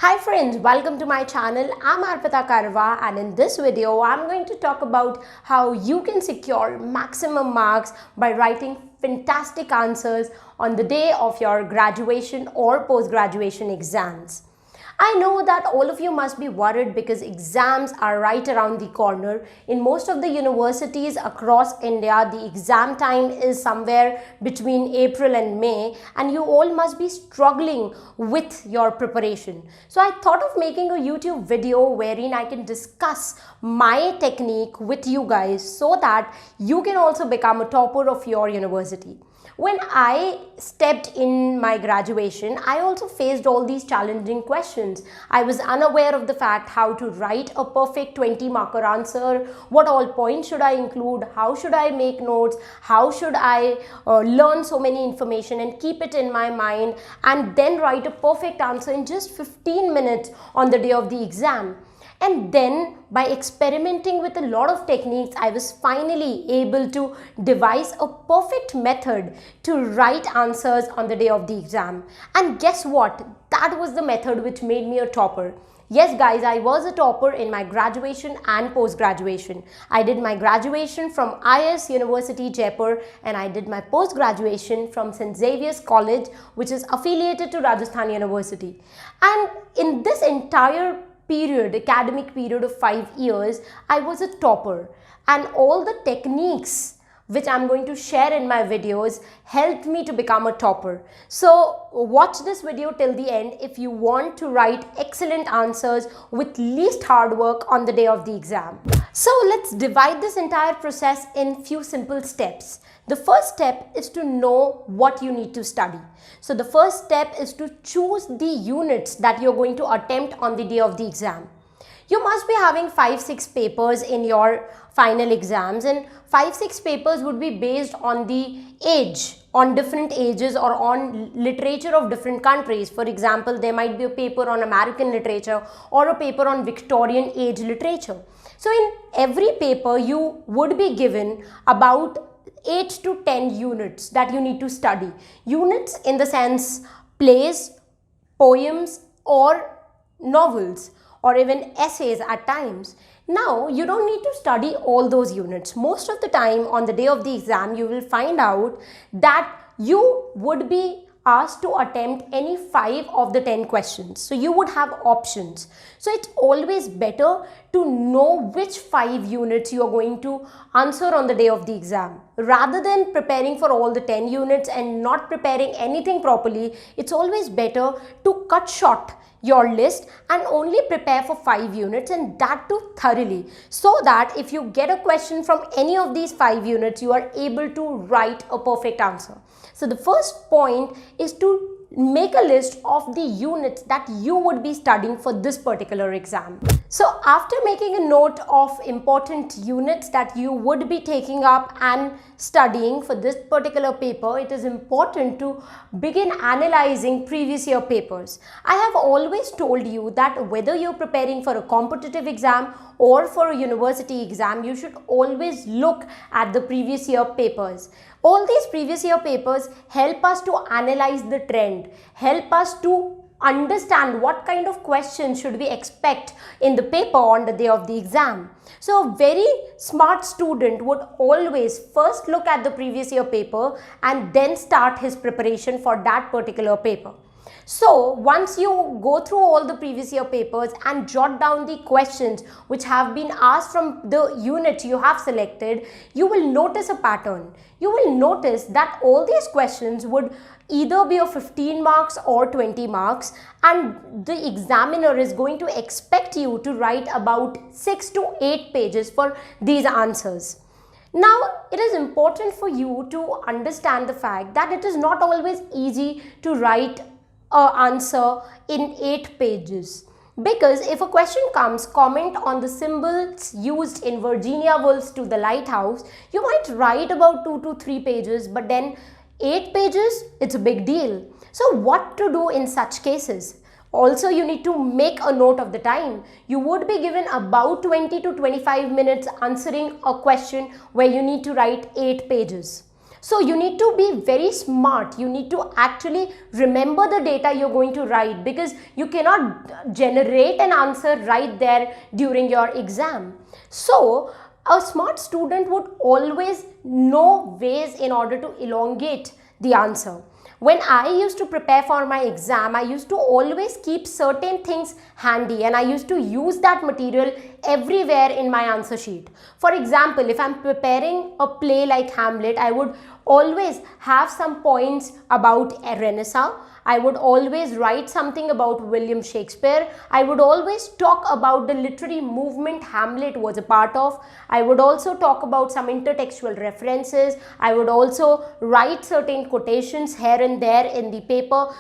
Hi friends, welcome to my channel. I'm Arpita Karwa, and in this video I'm going to talk about how you can secure maximum marks by writing fantastic answers on the day of your graduation or post-graduation exams. I know that all of you must be worried because exams are right around the corner. In most of the universities across India, the exam time is somewhere between April and May, and you all must be struggling with your preparation. So I thought of making a YouTube video wherein I can discuss my technique with you guys so that you can also become a topper of your university. When I stepped in my graduation, I also faced all these challenging questions. I was unaware of the fact how to write a perfect 20-marker answer, what all points should I include, how should I make notes, how should I learn so many information and keep it in my mind and then write a perfect answer in just 15 minutes on the day of the exam. And then by experimenting with a lot of techniques, I was finally able to devise a perfect method to write answers on the day of the exam. And guess what? That was the method which made me a topper. Yes guys, I was a topper in my graduation and post-graduation. I did my graduation from IS University Jaipur and I did my post-graduation from St. Xavier's College, which is affiliated to Rajasthan University. And in this entire academic period of 5 years, I was a topper, and all the techniques which I'm going to share in my videos helped me to become a topper. So watch this video till the end if you want to write excellent answers with least hard work on the day of the exam. So let's divide this entire process in few simple steps. The first step is to know what you need to study. So the first step is to choose the units that you're going to attempt on the day of the exam. You must be having 5-6 papers in your final exams, and 5-6 papers would be based on the age, on different ages or on literature of different countries. For example, there might be a paper on American literature or a paper on Victorian age literature. So in every paper you would be given about 8 to 10 units that you need to study. Units in the sense plays, poems or novels or even essays at times. Now you don't need to study all those units. Most of the time on the day of the exam you will find out that you would be asked to attempt any 5 of the 10 questions. So you would have options. So it's always better to know which 5 units you are going to answer on the day of the exam. Rather than preparing for all the 10 units and not preparing anything properly, it's always better to cut short your list and only prepare for 5 units, and that too thoroughly, so that if you get a question from any of these 5 units, you are able to write a perfect answer. So the first point is to make a list of the units that you would be studying for this particular exam. So after making a note of important units that you would be taking up and studying for this particular paper, it is important to begin analyzing previous year papers. I have always told you that whether you're preparing for a competitive exam or for a university exam, you should always look at the previous year papers. All these previous year papers help us to analyze the trend, help us to understand what kind of questions should we expect in the paper on the day of the exam. So a very smart student would always first look at the previous year paper and then start his preparation for that particular paper. So once you go through all the previous year papers and jot down the questions which have been asked from the unit you have selected, you will notice a pattern. You will notice that all these questions would either be of 15 marks or 20 marks, and the examiner is going to expect you to write about 6 to 8 pages for these answers. Now, it is important for you to understand the fact that it is not always easy to write an answer in 8 pages. Because if a question comes, comment on the symbols used in Virginia Woolf's To the Lighthouse, you might write about 2 to 3 pages, but then 8 pages, it's a big deal. So what to do in such cases? Also, you need to make a note of the time. You would be given about 20 to 25 minutes answering a question where you need to write 8 pages. So you need to be very smart. You need to actually remember the data you're going to write, because you cannot generate an answer right there during your exam. So a smart student would always know ways in order to elongate the answer. When I used to prepare for my exam, I used to always keep certain things handy, and I used to use that material everywhere in my answer sheet. For example, if I'm preparing a play like Hamlet, I would always have some points about Renaissance. I would always write something about William Shakespeare. I would always talk about the literary movement Hamlet was a part of. I would also talk about some intertextual references. I would also write certain quotations here and there in the paper.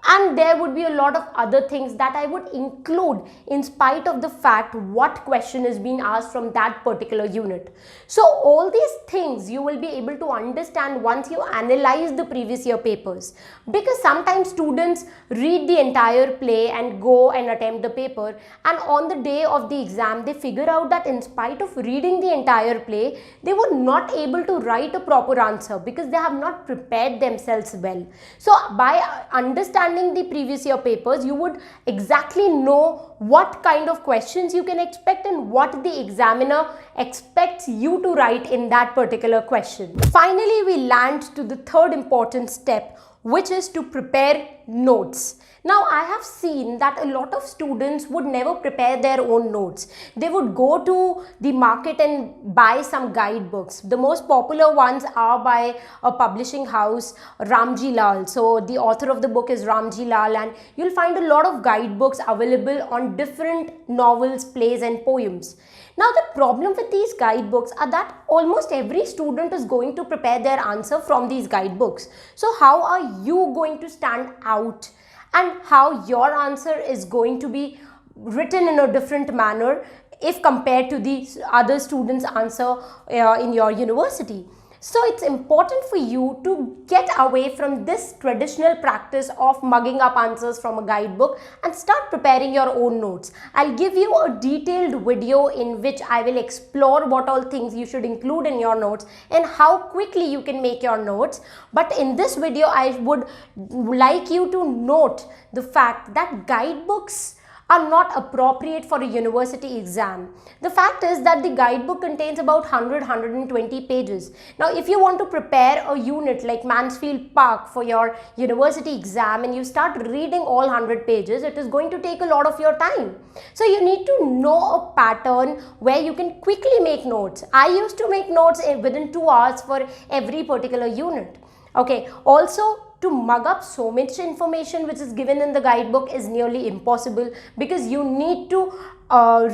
And there would be a lot of other things that I would include in spite of the fact what question is being asked from that particular unit. So all these things you will be able to understand once you analyze the previous year papers, because sometimes students read the entire play and go and attempt the paper, and on the day of the exam they figure out that in spite of reading the entire play, they were not able to write a proper answer because they have not prepared themselves well. So by understanding the previous year papers, you would exactly know what kind of questions you can expect and what the examiner expects you to write in that particular question. Finally, we land to the third important step, which is to prepare notes. Now, I have seen that a lot of students would never prepare their own notes. They would go to the market and buy some guidebooks. The most popular ones are by a publishing house, Ramji Lal. So the author of the book is Ramji Lal, and you'll find a lot of guidebooks available on different novels, plays and poems. Now, the problem with these guidebooks are that almost every student is going to prepare their answer from these guidebooks. So how are you going to stand out, and how your answer is going to be written in a different manner if compared to the other students' answer in your university? So it's important for you to get away from this traditional practice of mugging up answers from a guidebook and start preparing your own notes. I'll give you a detailed video in which I will explore what all things you should include in your notes and how quickly you can make your notes. But in this video, I would like you to note the fact that guidebooks are not appropriate for a university exam. The fact is that the guidebook contains about 100-120 pages. Now, if you want to prepare a unit like Mansfield Park for your university exam and you start reading all 100 pages, it is going to take a lot of your time. So you need to know a pattern where you can quickly make notes. I used to make notes within 2 hours for every particular unit. Okay, also, to mug up so much information which is given in the guidebook is nearly impossible, because you need to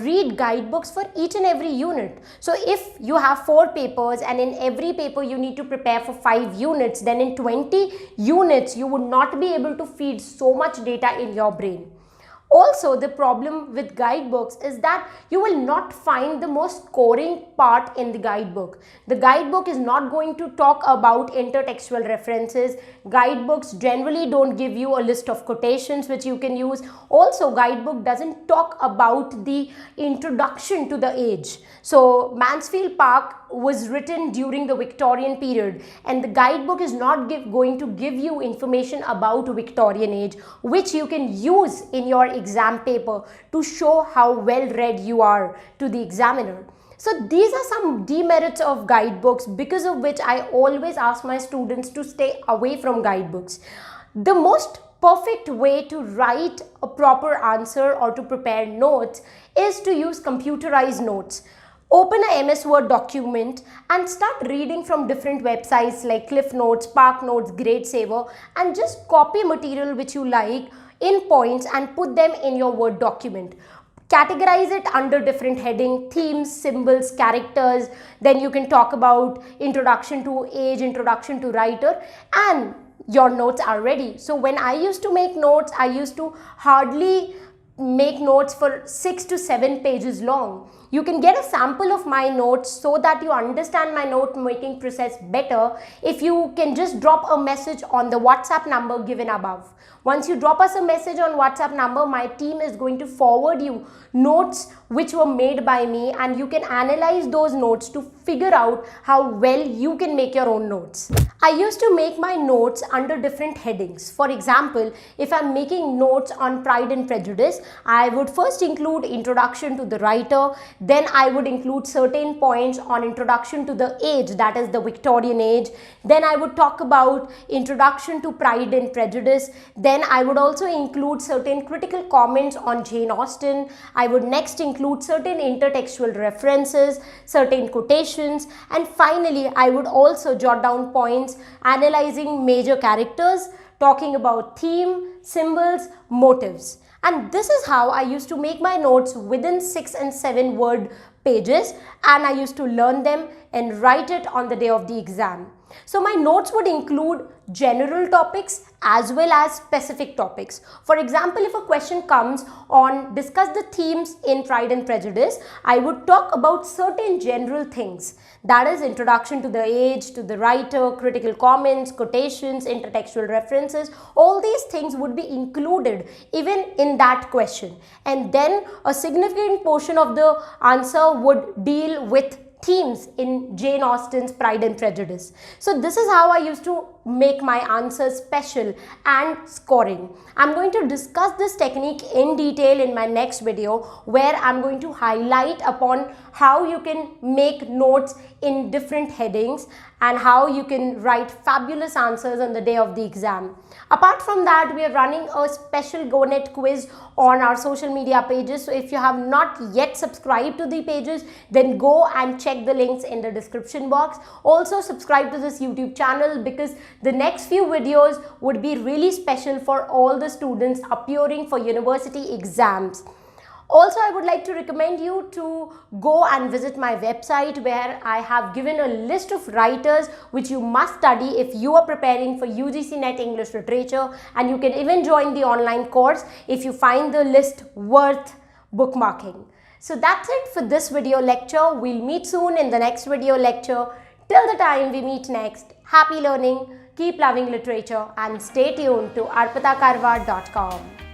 read guidebooks for each and every unit. So if you have 4 papers and in every paper you need to prepare for 5 units, then in 20 units you would not be able to feed so much data in your brain. Also, the problem with guidebooks is that you will not find the most scoring part in the guidebook. The guidebook is not going to talk about intertextual references. Guidebooks generally don't give you a list of quotations which you can use. Also, guidebook doesn't talk about the introduction to the age. So, Mansfield Park was written during the Victorian period, and the guidebook is not going to give you information about Victorian age, which you can use in your exam paper to show how well read you are to the examiner. So these are some demerits of guidebooks, because of which I always ask my students to stay away from guidebooks. The most perfect way to write a proper answer or to prepare notes is to use computerized notes. Open a MS Word document and start reading from different websites like Cliff Notes, Spark Notes, Grade Saver, and just copy material which you like in points and put them in your Word document. Categorize it under different heading, themes, symbols, characters. Then you can talk about introduction to age, introduction to writer, and your notes are ready. So when I used to make notes, I used to hardly make notes for 6 to 7 pages long. You can get a sample of my notes so that you understand my note making process better if you can just drop a message on the WhatsApp number given above. Once you drop us a message on WhatsApp number, my team is going to forward you notes which were made by me, and you can analyze those notes to figure out how well you can make your own notes. I used to make my notes under different headings. For example, if I'm making notes on Pride and Prejudice, I would first include introduction to the writer, then I would include certain points on introduction to the age, that is the Victorian age, then I would talk about introduction to Pride and Prejudice, then I would also include certain critical comments on Jane Austen. I would next include certain intertextual references, certain quotations, and finally I would also jot down points analyzing major characters, talking about theme, symbols, motives. And this is how I used to make my notes within 6 and 7 word pages, and I used to learn them and write it on the day of the exam. So my notes would include general topics as well as specific topics. For example, if a question comes on discuss the themes in Pride and Prejudice, I would talk about certain general things, that is introduction to the age, to the writer, critical comments, quotations, intertextual references. All these things would be included even in that question, and then a significant portion of the answer would deal with themes in Jane Austen's Pride and Prejudice. So this is how I used to make my answers special and scoring. I'm going to discuss this technique in detail in my next video, where I'm going to highlight upon how you can make notes in different headings and how you can write fabulous answers on the day of the exam. Apart from that, we are running a special GoNet quiz on our social media pages. So if you have not yet subscribed to the pages, then go and check the links in the description box. Also subscribe to this YouTube channel, because the next few videos would be really special for all the students appearing for university exams. Also, I would like to recommend you to go and visit my website, where I have given a list of writers which you must study if you are preparing for UGC NET English Literature, and you can even join the online course if you find the list worth bookmarking. So that's it for this video lecture. We'll meet soon in the next video lecture. Till the time we meet next, happy learning, keep loving literature, and stay tuned to arpitakarwa.com.